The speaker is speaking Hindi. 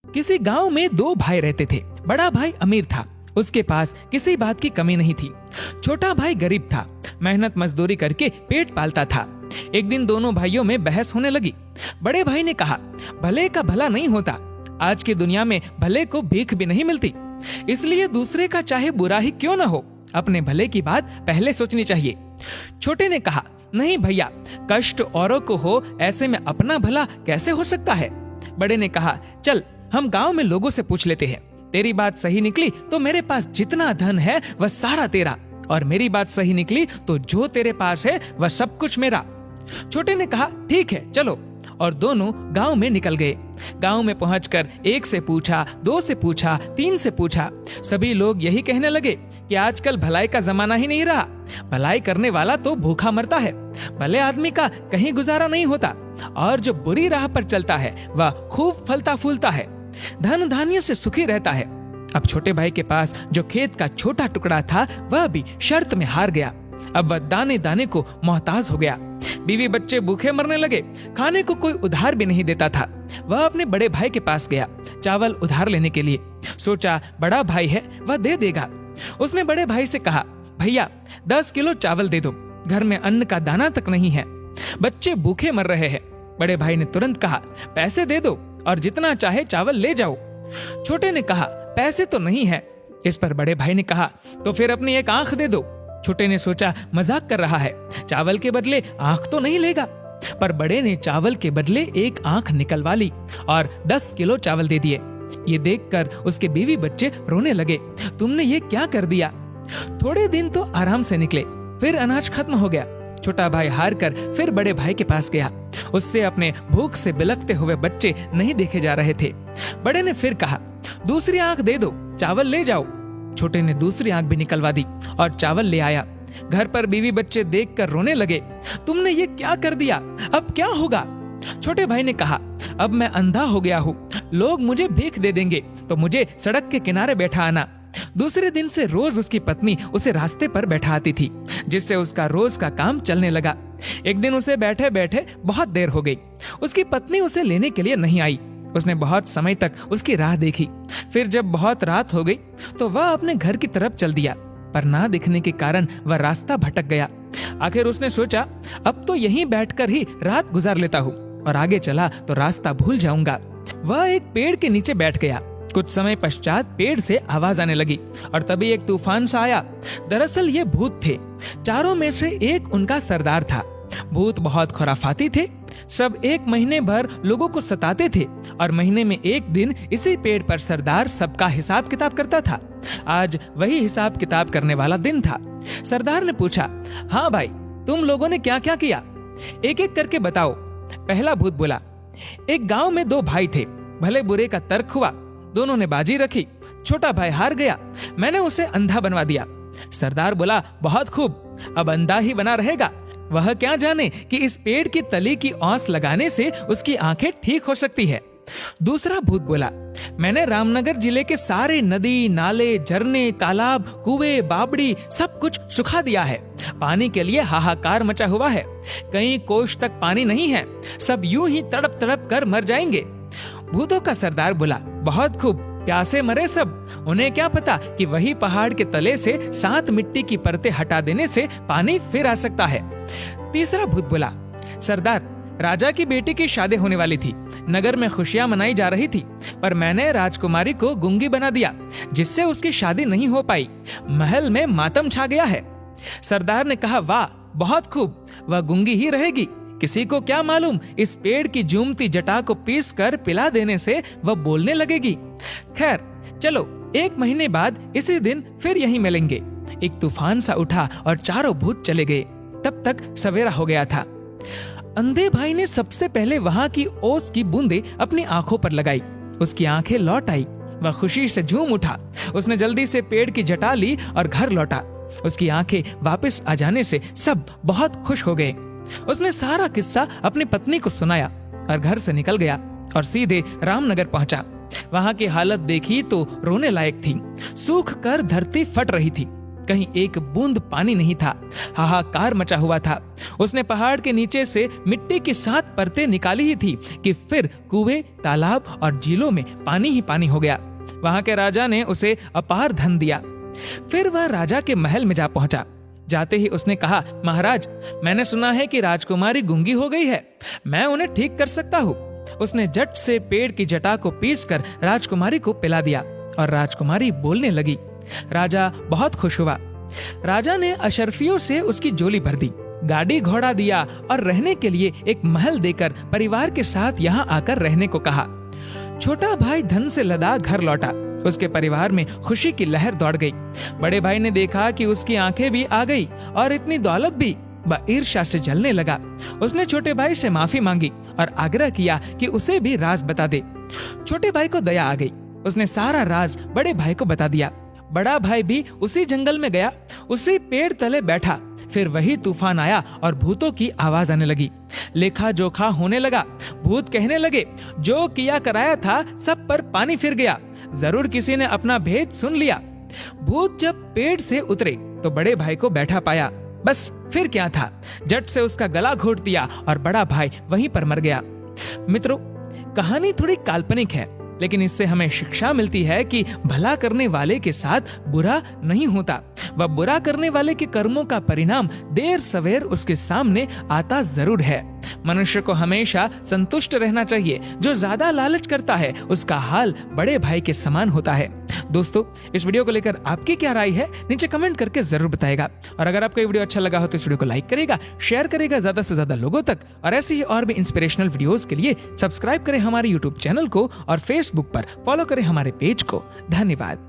किसी गांव में दो भाई रहते थे। बड़ा भाई अमीर था, उसके पास किसी बात की कमी नहीं थी। छोटा भाई गरीब था, मेहनत मजदूरी करके पेट पालता था। एक दिन दोनों भाइयों में बहस होने लगी। बड़े भाई ने कहा, भले का भला नहीं होता, आज की दुनिया में भले को भीख भी नहीं मिलती, इसलिए दूसरे का चाहे बुरा ही क्यों न हो, अपने भले की बात पहले सोचनी चाहिए। छोटे ने कहा, नहीं भैया, कष्ट औरों को हो, ऐसे में अपना भला कैसे हो सकता है। बड़े ने कहा, चल हम गांव में लोगों से पूछ लेते हैं, तेरी बात सही निकली तो मेरे पास जितना धन है वह सारा तेरा, और मेरी बात सही निकली तो जो तेरे पास है वह सब कुछ मेरा। छोटे ने कहा, ठीक है चलो, और दोनों गांव में निकल गए। गांव में पहुंचकर एक से पूछा, दो से पूछा, तीन से पूछा। सभी लोग यही कहने लगे कि आजकल भलाई का जमाना ही नहीं रहा, भलाई करने वाला तो भूखा मरता है, भले आदमी का कहीं गुजारा नहीं होता, और जो बुरी राह पर चलता है वह खूब फलता फूलता है, धन धान्य से सुखी रहता है। अब छोटे भाई के पास जो खेत का छोटा टुकड़ा था वह भी शर्त में हार गया। अब वह दाने दाने को मोहताज हो गया। बीवी बच्चे भूखे मरने लगे, खाने को कोई उधार भी नहीं देता था। वह अपने बड़े भाई के पास गया चावल उधार लेने के लिए। सोचा बड़ा भाई है, वह दे देगा। उसने बड़े भाई से कहा, भैया 10 किलो चावल दे दो, घर में अन्न का दाना तक नहीं है, बच्चे भूखे मर रहे हैं। बड़े भाई ने तुरंत कहा, पैसे दे दो और जितना चाहे चावल ले जाओ। छोटे ने कहा, पैसे तो नहीं है। इस पर बड़े भाई ने कहा, तो फिर अपनी एक आंख दे दो। छोटे ने सोचा मजाक कर रहा है, चावल के बदले आंख तो नहीं लेगा। पर बड़े ने चावल के बदले एक आंख निकलवा ली और 10 किलो चावल दे दिए। ये देखकर उसके बीवी बच्चे रोने लगे, तुमने ये क्या कर दिया। थोड़े दिन तो आराम से निकले, फिर अनाज खत्म हो गया। छोटा भाई हार कर फिर बड़े भाई के पास गया। उससे अपने भूख से बिलखते हुए बच्चे नहीं देखे जा रहे थे। बड़े ने फिर कहा, दूसरी आंख दे दो, चावल ले जाओ। छोटे ने दूसरी आंख भी निकलवा दी और चावल ले आया। घर पर बीवी बच्चे देखकर रोने लगे, तुमने ये क्या कर दिया, अब क्या होगा। छोटे भाई ने कहा, अब मैं अंधा हो गया हूँ, लोग मुझे भीख दे देंगे तो मुझे सड़क के किनारे बैठा आना। दूसरे दिन से रोज उसकी पत्नी उसे रास्ते पर बैठा आती थी, जिससे उसका रोज का काम चलने लगा। एक दिन उसे बैठे बैठे बहुत देर हो गई। उसकी पत्नी उसे लेने के लिए नहीं आई। उसने बहुत समय तक उसकी राह देखी। फिर जब बहुत रात हो गई तो वह अपने घर की तरफ चल दिया, पर ना दिखने के कारण वह रास्ता भटक गया। आखिर उसने सोचा, अब तो यहीं बैठकर ही रात गुजार लेता हूँ, और आगे चला तो रास्ता भूल जाऊंगा। वह एक पेड़ के नीचे बैठ गया। कुछ समय पश्चात पेड़ से आवाज आने लगी और तभी एक तूफान सा आया। दरअसल ये भूत थे। चारों में से एक उनका सरदार था। भूत बहुत खुराफाती थे। सब एक महीने भर लोगों को सताते थे और महीने में एक दिन इसी पेड़ पर सरदार सबका हिसाब किताब करता था। आज वही हिसाब किताब करने वाला दिन था। सरदार ने पूछा, हाँ भाई, तुम लोगों ने क्या क्या किया, एक एक करके बताओ। पहला भूत बोला, एक गांव में दो भाई थे, भले बुरे का तर्क हुआ, दोनों ने बाजी रखी, छोटा भाई हार गया, मैंने उसे अंधा बनवा दिया। सरदार बोला, बहुत खूब, अब अंधा ही बना रहेगा, वह क्या जाने कि इस पेड़ की तली की औंस लगाने से उसकी आंखें ठीक हो सकती है। दूसरा भूत बोला, मैंने रामनगर जिले के सारे नदी, नाले, झरने, तालाब, कुएं, बावड़ी सब कुछ सुखा दिया है। पानी के लिए हाहाकार मचा हुआ है, कहीं कोष तक पानी नहीं है, सब यूं ही तड़प तड़प कर मर जाएंगे। भूतों का सरदार बोला, बहुत खूब, प्यासे मरे सब, उन्हें क्या पता कि वही पहाड़ के तले से 7 मिट्टी की परतें हटा देने से पानी फिर आ सकता है। तीसरा भूत बोला, सरदार, राजा की बेटी की शादी होने वाली थी, नगर में खुशियां मनाई जा रही थी, पर मैंने राजकुमारी को गूंगी बना दिया, जिससे उसकी शादी नहीं हो पाई, महल में मातम छा गया है। सरदार ने कहा, वाह, बहुत खूब, वह गूंगी ही रहेगी, किसी को क्या मालूम, इस पेड़ की जूमती जटा को पीस कर पिला देने से वह बोलने लगेगी। खैर चलो, 1 महीने बाद इसी दिन फिर यहीं मिलेंगे। एक तूफान सा उठा और चारों भूत चले गए। तब तक सवेरा हो गया था। अंधे भाई ने सबसे पहले वहां की ओस की बूंदें अपनी आंखों पर लगाई। उसकी आंखें लौट आई, वह खुशी से झूम उठा। उसने जल्दी से पेड़ की जटा ली और घर लौटा। उसकी आंखें वापस आ जाने से सब बहुत खुश हो गए। उसने सारा किस्सा अपनी पत्नी को सुनाया और घर से निकल गया और सीधे रामनगर पहुंचा। वहां की हालत देखी तो रोने लायक थी। सूख कर धरती फट रही थी, कहीं एक बूंद पानी नहीं था। हाहाकार मचा हुआ था। उसने पहाड़ के नीचे से मिट्टी की 7 परतें निकाली ही थी कि फिर कुएं, तालाब और झीलों में पानी ही पानी हो गया। वहां के राजा ने उसे अपार धन दिया। फिर वह राजा के महल में जा पहुंचा। जाते ही उसने कहा, महाराज, मैंने सुना है कि राजकुमारी गूंगी हो गई है, मैं उन्हें ठीक कर सकता हूँ। उसने झट से पेड़ की जटा को पीसकर राजकुमारी को पिला दिया और राजकुमारी बोलने लगी। राजा बहुत खुश हुआ। राजा ने अशर्फियों से उसकी झोली भर दी, गाड़ी घोड़ा दिया और रहने के लिए एक महल देकर परिवार के साथ यहाँ आकर रहने को कहा। छोटा भाई धन से लदा घर लौटा। उसके परिवार में खुशी की लहर दौड़ गई। बड़े भाई ने देखा कि उसकी आंखें भी आ गई और इतनी दौलत भी। वह ईर्ष्या से जलने लगा। उसने छोटे भाई से माफी मांगी और आग्रह किया कि उसे भी राज बता दे। छोटे भाई को दया आ गई। उसने सारा राज बड़े भाई को बता दिया। बड़ा भाई भी उसी जंगल में गया, उसी पेड़ तले बैठा। फिर वही तूफान आया और भूतों की आवाज आने लगी। लेखा जोखा होने लगा। भूत कहने लगे, जो किया कराया था सब पर पानी फिर गया, जरूर किसी ने अपना भेद सुन लिया। भूत जब पेड़ से उतरे तो बड़े भाई को बैठा पाया। बस फिर क्या था, झट से उसका गला घोट दिया और बड़ा भाई वहीं पर मर गया। मित्रों, कहानी थोड़ी काल्पनिक है, लेकिन इससे हमें शिक्षा मिलती है कि भला करने वाले के साथ बुरा नहीं होता। वह बुरा करने वाले के कर्मों का परिणाम देर सवेर उसके सामने आता जरूर है। मनुष्य को हमेशा संतुष्ट रहना चाहिए। जो ज्यादा लालच करता है उसका हाल बड़े भाई के समान होता है। दोस्तों, इस वीडियो को लेकर आपकी क्या राय है नीचे कमेंट करके जरूर बताएगा। और अगर आपको ये वीडियो अच्छा लगा हो तो इस वीडियो को लाइक करेगा, शेयर करेगा ज्यादा से ज्यादा लोगों तक। और ऐसे ही और भी इंस्पिरेशनल वीडियोस के लिए सब्सक्राइब करें हमारे यूट्यूब चैनल को और फेसबुक पर फॉलो करें हमारे पेज को। धन्यवाद।